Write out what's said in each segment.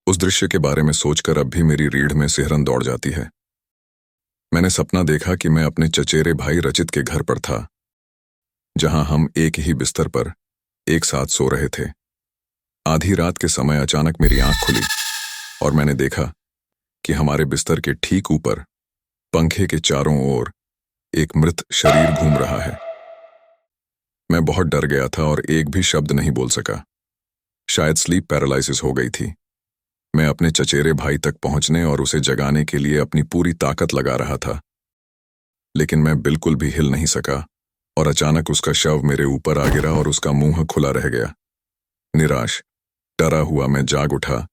उस दृश्य के बारे में सोचकर अब भी मेरी रीढ़ में सिहरन दौड़ जाती है। मैंने सपना देखा कि मैं अपने चचेरे भाई रचित के घर पर था, जहां हम एक ही बिस्तर पर एक साथ सो रहे थे। आधी रात के समय अचानक मेरी आंख खुली और मैंने देखा कि हमारे बिस्तर के ठीक ऊपर पंखे के चारों ओर एक मृत शरीर घूम रहा है। मैं बहुत डर गया था और एक भी शब्द नहीं बोल सका। शायद स्लीप पैरालिसिस हो गई थी। मैं अपने चचेरे भाई तक पहुंचने और उसे जगाने के लिए अपनी पूरी ताकत लगा रहा था, लेकिन मैं बिल्कुल भी हिल नहीं सका और अचानक उसका शव मेरे ऊपर आ गिरा और उसका मुंह खुला रह गया। निराश, डरा हुआ मैं जाग उठा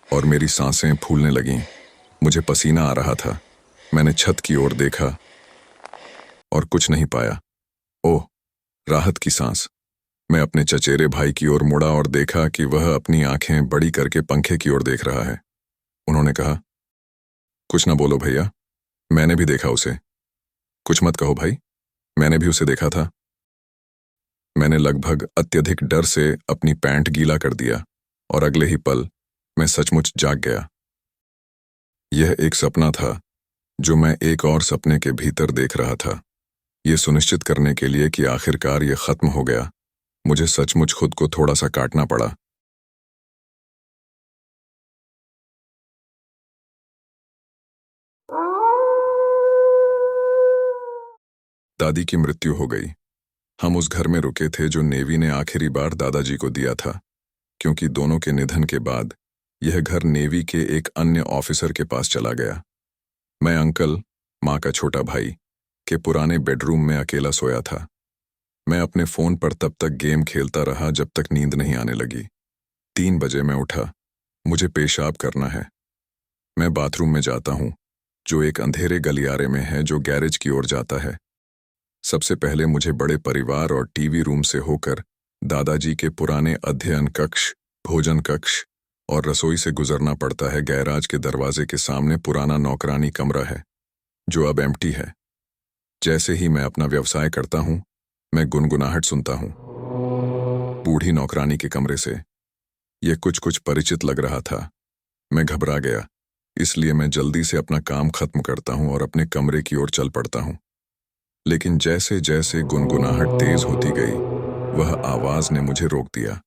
और मेरी सांसें फूलने लगीं। मुझे पसीना आ रहा था। मैंने छत की ओर देखा और कुछ नहीं पाया। ओह, राहत की सांस। मैं अपने चचेरे भाई की ओर मुड़ा और देखा कि वह अपनी आंखें बड़ी करके पंखे की ओर देख रहा है। उन्होंने कहा, कुछ ना बोलो भैया, मैंने भी देखा उसे। कुछ मत कहो भाई, मैंने भी उसे देखा था। मैंने लगभग अत्यधिक डर से अपनी पैंट गीला कर दिया और अगले ही पल मैं सचमुच जाग गया। यह एक सपना था जो मैं एक और सपने के भीतर देख रहा था। यह सुनिश्चित करने के लिए कि आखिरकार यह खत्म हो गया, मुझे सचमुच खुद को थोड़ा सा काटना पड़ा। दादी की मृत्यु हो गई। हम उस घर में रुके थे जो नेवी ने आखिरी बार दादाजी को दिया था, क्योंकि दोनों के निधन के बाद यह घर नेवी के एक अन्य ऑफिसर के पास चला गया। मैं अंकल, माँ का छोटा भाई, के पुराने बेडरूम में अकेला सोया था। मैं अपने फोन पर तब तक गेम खेलता रहा जब तक नींद नहीं आने लगी। 3 बजे मैं उठा। मुझे पेशाब करना है। मैं बाथरूम में जाता हूँ, जो एक अंधेरे गलियारे में है जो गैरेज की ओर जाता है। सबसे पहले मुझे बड़े परिवार और टीवी रूम से होकर दादाजी के पुराने अध्ययन कक्ष, भोजन कक्ष और रसोई से गुजरना पड़ता है। गैराज के दरवाजे के सामने पुराना नौकरानी कमरा है, जो अब एम्प्टी है। जैसे ही मैं अपना व्यवसाय करता हूँ, मैं गुनगुनाहट सुनता हूँ बूढ़ी नौकरानी के कमरे से। यह कुछ कुछ परिचित लग रहा था। मैं घबरा गया, इसलिए मैं जल्दी से अपना काम खत्म करता हूँ और अपने कमरे की ओर चल पड़ता हूँ। लेकिन जैसे जैसे गुनगुनाहट तेज होती गई, वह आवाज ने मुझे रोक दिया।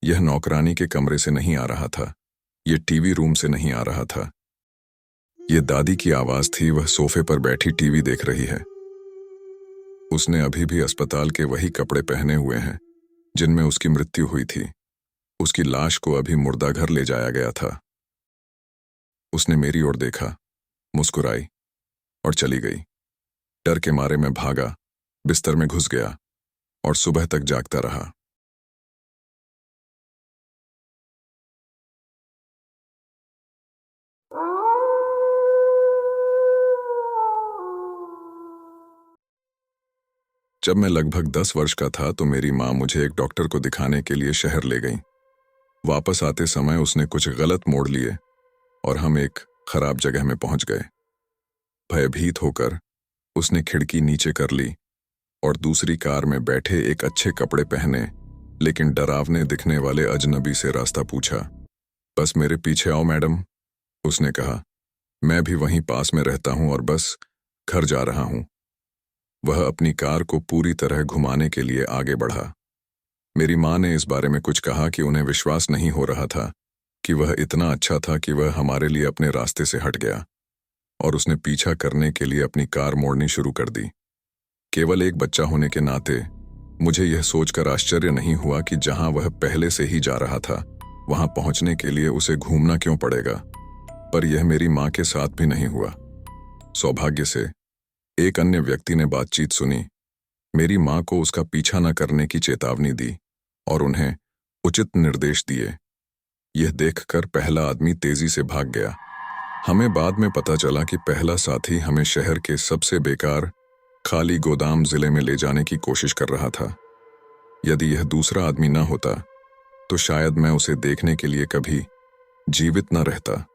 यह नौकरानी के कमरे से नहीं आ रहा था, यह टीवी रूम से नहीं आ रहा था। यह दादी की आवाज थी। वह सोफे पर बैठी टीवी देख रही है। उसने अभी भी अस्पताल के वही कपड़े पहने हुए हैं जिनमें उसकी मृत्यु हुई थी। उसकी लाश को अभी मुर्दाघर ले जाया गया था। उसने मेरी ओर देखा, मुस्कुराई और चली गई। डर के मारे मैं भागा, बिस्तर में घुस गया और सुबह तक जागता रहा। जब मैं लगभग 10 वर्ष का था तो मेरी माँ मुझे एक डॉक्टर को दिखाने के लिए शहर ले गई। वापस आते समय उसने कुछ गलत मोड़ लिए और हम एक खराब जगह में पहुंच गए। भयभीत होकर उसने खिड़की नीचे कर ली और दूसरी कार में बैठे एक अच्छे कपड़े पहने लेकिन डरावने दिखने वाले अजनबी से रास्ता पूछा। बस मेरे पीछे आओ मैडम, उसने कहा। मैं भी वहीं पास में रहता हूं और बस घर जा रहा हूं। वह अपनी कार को पूरी तरह घुमाने के लिए आगे बढ़ा। मेरी माँ ने इस बारे में कुछ कहा कि उन्हें विश्वास नहीं हो रहा था कि वह इतना अच्छा था कि वह हमारे लिए अपने रास्ते से हट गया, और उसने पीछा करने के लिए अपनी कार मोड़नी शुरू कर दी। केवल एक बच्चा होने के नाते मुझे यह सोचकर आश्चर्य नहीं हुआ कि जहां वह पहले से ही जा रहा था, वहां पहुंचने के लिए उसे घूमना क्यों पड़ेगा। पर यह मेरी माँ के साथ भी नहीं हुआ। सौभाग्य से एक अन्य व्यक्ति ने बातचीत सुनी, मेरी माँ को उसका पीछा न करने की चेतावनी दी और उन्हें उचित निर्देश दिए। यह देखकर पहला आदमी तेजी से भाग गया। हमें बाद में पता चला कि पहला साथी हमें शहर के सबसे बेकार खाली गोदाम जिले में ले जाने की कोशिश कर रहा था। यदि यह दूसरा आदमी न होता तो शायद मैं उसे देखने के लिए कभी जीवित न रहता।